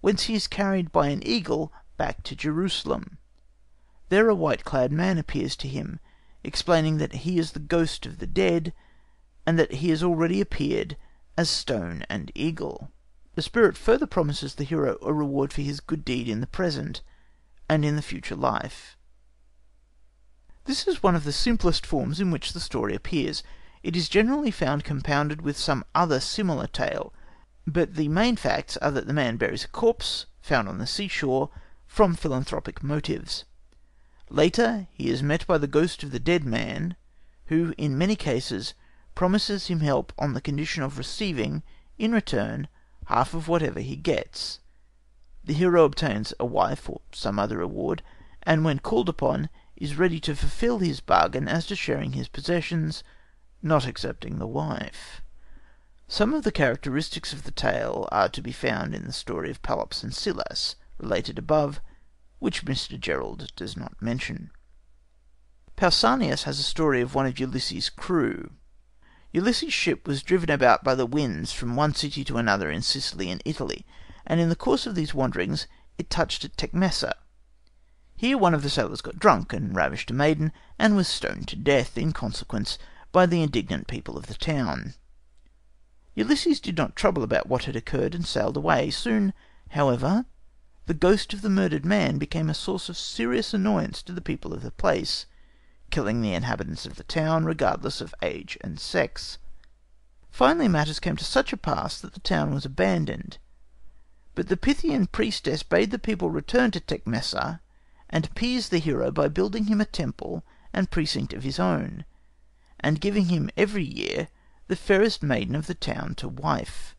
whence he is carried by an eagle back to Jerusalem. There a white-clad man appears to him, explaining that he is the ghost of the dead, and that he has already appeared as stone and eagle. The spirit further promises the hero a reward for his good deed in the present and in the future life. This is one of the simplest forms in which the story appears. It is generally found compounded with some other similar tale, but the main facts are that the man buries a corpse, found on the seashore, from philanthropic motives. Later, he is met by the ghost of the dead man, who, in many cases, promises him help on the condition of receiving, in return, half of whatever he gets. The hero obtains a wife or some other reward, and when called upon, is ready to fulfill his bargain as to sharing his possessions, not excepting the wife. Some of the characteristics of the tale are to be found in the story of Pelops and Silas, related above, which Mr. Gerald does not mention. Pausanias has a story of one of Ulysses' crew. Ulysses' ship was driven about by the winds from one city to another in Sicily and Italy, and in the course of these wanderings it touched at Tecmessa. Here one of the sailors got drunk and ravished a maiden, and was stoned to death, in consequence, by the indignant people of the town. Ulysses did not trouble about what had occurred, and sailed away. Soon, however, the ghost of the murdered man became a source of serious annoyance to the people of the place, killing the inhabitants of the town, regardless of age and sex. Finally matters came to such a pass that the town was abandoned. But the Pythian priestess bade the people return to Tecmessa, and appease the hero by building him a temple and precinct of his own, and giving him every year the fairest maiden of the town to wife.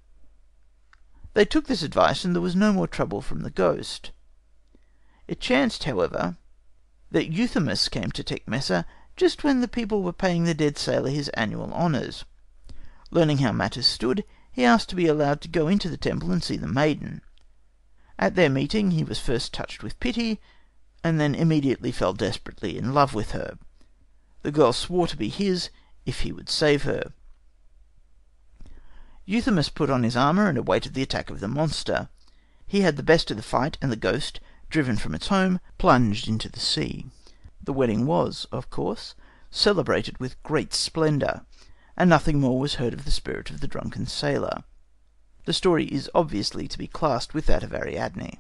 They took this advice, and there was no more trouble from the ghost. It chanced, however, that Euthymus came to Tecmessa just when the people were paying the dead sailor his annual honours. Learning how matters stood, he asked to be allowed to go into the temple and see the maiden. At their meeting he was first touched with pity, and then immediately fell desperately in love with her. The girl swore to be his if he would save her. Euthymus put on his armour and awaited the attack of the monster. He had the best of the fight, and the ghost, driven from its home, plunged into the sea. The wedding was, of course, celebrated with great splendour, and nothing more was heard of the spirit of the drunken sailor. The story is obviously to be classed with that of Ariadne.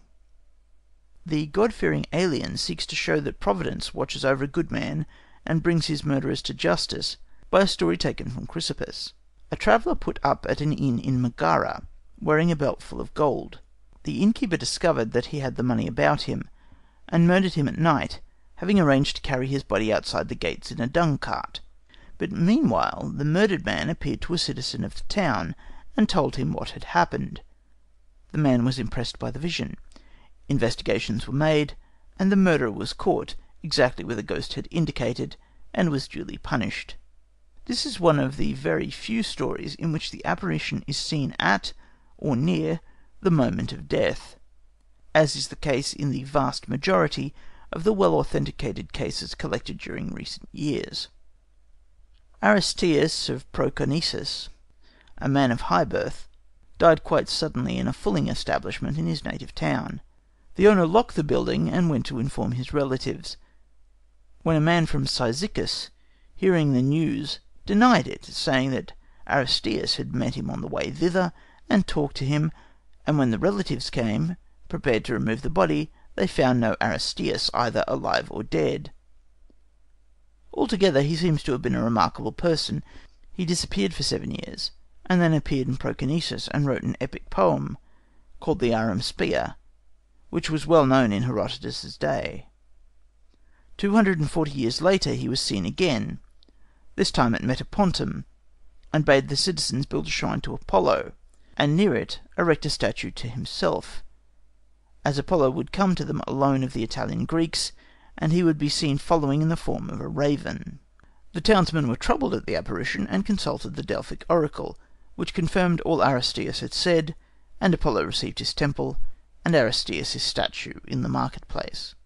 The God-fearing alien seeks to show that Providence watches over a good man and brings his murderers to justice by a story taken from Chrysippus. A traveller put up at an inn in Megara, wearing a belt full of gold. The innkeeper discovered that he had the money about him, and murdered him at night, having arranged to carry his body outside the gates in a dung cart. But meanwhile the murdered man appeared to a citizen of the town, and told him what had happened. The man was impressed by the vision. Investigations were made, and the murderer was caught exactly where the ghost had indicated, and was duly punished. This is one of the very few stories in which the apparition is seen at, or near, the moment of death, as is the case in the vast majority of the well-authenticated cases collected during recent years. Aristeas of Proconnesus, a man of high birth, died quite suddenly in a fulling establishment in his native town. The owner locked the building and went to inform his relatives, when a man from Cyzicus, hearing the news, denied it, saying that Aristeas had met him on the way thither, and talked to him, and when the relatives came, prepared to remove the body, they found no Aristeas, either alive or dead. Altogether he seems to have been a remarkable person. He disappeared for 7 years, and then appeared in Proconnesus, and wrote an epic poem, called the Arum Spear, which was well known in Herodotus's day. 240 years later he was seen again, this time at Metapontum, and bade the citizens build a shrine to Apollo, and near it erect a statue to himself, as Apollo would come to them alone of the Italian Greeks, and he would be seen following in the form of a raven. The townsmen were troubled at the apparition, and consulted the Delphic oracle, which confirmed all Aristeas had said, and Apollo received his temple, and Aristeas his statue in the marketplace.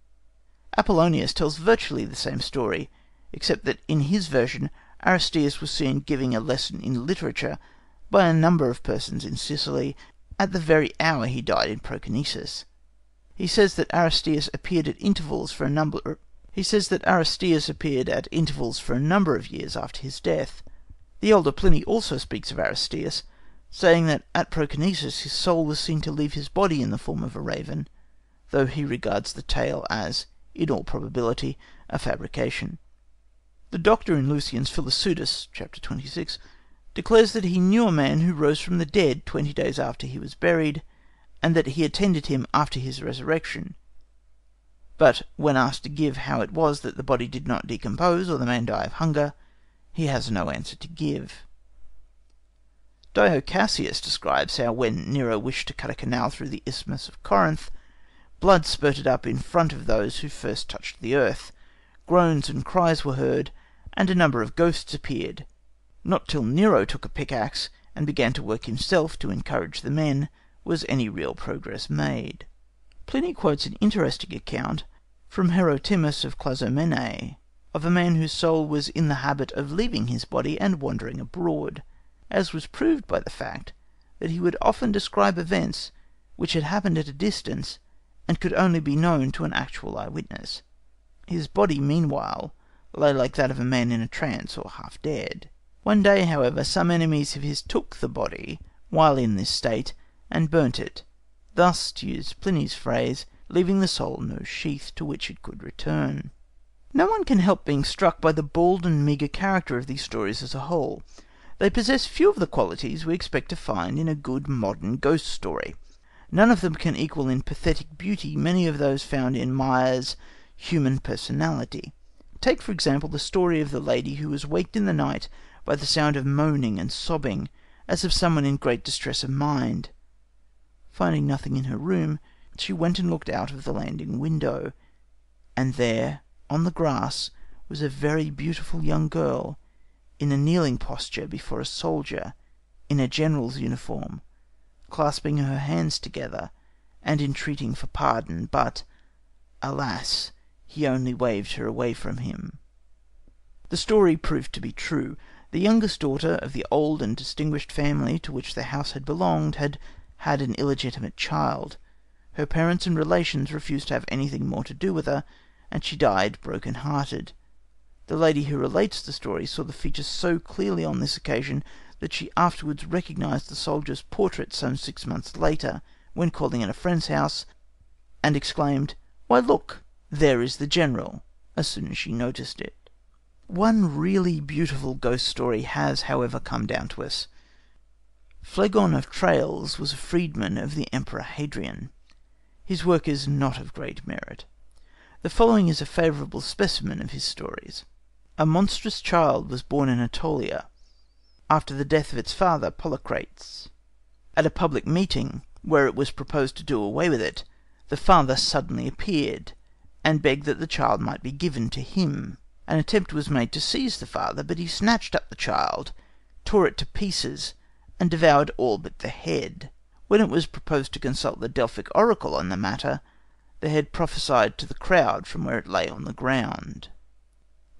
Apollonius tells virtually the same story, except that in his version Aristeas was seen giving a lesson in literature by a number of persons in Sicily, at the very hour he died in Proconnesus. He says that Aristeas appeared at intervals for a number of years after his death. The elder Pliny also speaks of Aristeas, saying that at Proconnesus his soul was seen to leave his body in the form of a raven, though he regards the tale as, in all probability, a fabrication. The doctor in Lucian's Philopseudus, chapter 26, declares that he knew a man who rose from the dead 20 days after he was buried, and that he attended him after his resurrection. But when asked to give how it was that the body did not decompose or the man die of hunger, he has no answer to give. Dio Cassius describes how when Nero wished to cut a canal through the Isthmus of Corinth, blood spurted up in front of those who first touched the earth, groans and cries were heard, and a number of ghosts appeared. Not till Nero took a pickaxe and began to work himself to encourage the men was any real progress made. Pliny quotes an interesting account from Herotimus of Clazomenae of a man whose soul was in the habit of leaving his body and wandering abroad, as was proved by the fact that he would often describe events which had happened at a distance and could only be known to an actual eyewitness. His body, meanwhile, lay like that of a man in a trance or half dead. One day, however, some enemies of his took the body, while in this state, and burnt it, thus, to use Pliny's phrase, leaving the soul no sheath to which it could return. No one can help being struck by the bald and meagre character of these stories as a whole. They possess few of the qualities we expect to find in a good modern ghost story. None of them can equal in pathetic beauty many of those found in Meyer's Human Personality. Take, for example, the story of the lady who was waked in the night by the sound of moaning and sobbing, as of someone in great distress of mind. Finding nothing in her room, she went and looked out of the landing window, and there, on the grass, was a very beautiful young girl, in a kneeling posture before a soldier, in a general's uniform, clasping her hands together, and entreating for pardon, but, alas, he only waved her away from him. The story proved to be true. The youngest daughter of the old and distinguished family to which the house had belonged had had an illegitimate child. Her parents and relations refused to have anything more to do with her, and she died broken-hearted. The lady who relates the story saw the features so clearly on this occasion that she afterwards recognised the soldier's portrait some 6 months later, when calling at a friend's house, and exclaimed, "Why, look, there is the general," as soon as she noticed it. One really beautiful ghost story has, however, come down to us. Phlegon of Tralles was a freedman of the Emperor Hadrian. His work is not of great merit. The following is a favourable specimen of his stories. A monstrous child was born in Aetolia, after the death of its father, Polycrates. At a public meeting, where it was proposed to do away with it, the father suddenly appeared, and begged that the child might be given to him. An attempt was made to seize the father, but he snatched up the child, tore it to pieces, and devoured all but the head. When it was proposed to consult the Delphic oracle on the matter, the head prophesied to the crowd from where it lay on the ground.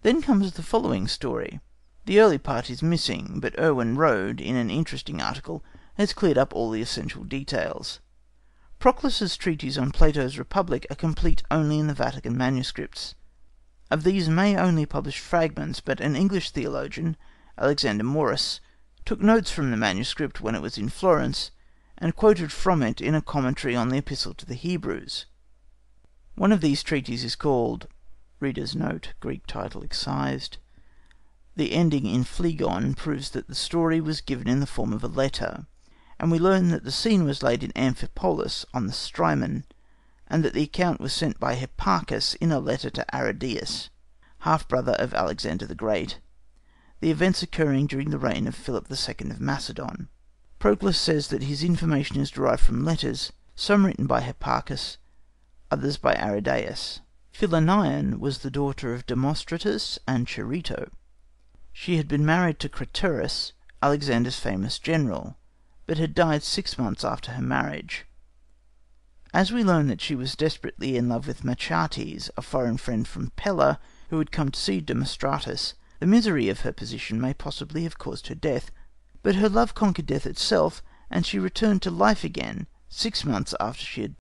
Then comes the following story. The early part is missing, but Irwin Rode, in an interesting article, has cleared up all the essential details. Proclus's treatise on Plato's Republic are complete only in the Vatican manuscripts. Of these May only published fragments, but an English theologian, Alexander Morus, took notes from the manuscript when it was in Florence, and quoted from it in a commentary on the Epistle to the Hebrews. One of these treatises is called Greek title excised. The ending in Phlegon proves that the story was given in the form of a letter, and we learn that the scene was laid in Amphipolis on the Strymon, and that the account was sent by Hipparchus in a letter to Aridaeus, half-brother of Alexander the Great, the events occurring during the reign of Philip II of Macedon. Proclus says that his information is derived from letters, some written by Hipparchus, others by Aridaeus. Philonion was the daughter of Demostratus and Charito. She had been married to Craterus, Alexander's famous general, but had died 6 months after her marriage. As we learn that she was desperately in love with Machates, a foreign friend from Pella, who had come to see Demostratus, the misery of her position may possibly have caused her death, but her love conquered death itself, and she returned to life again 6 months after she had died.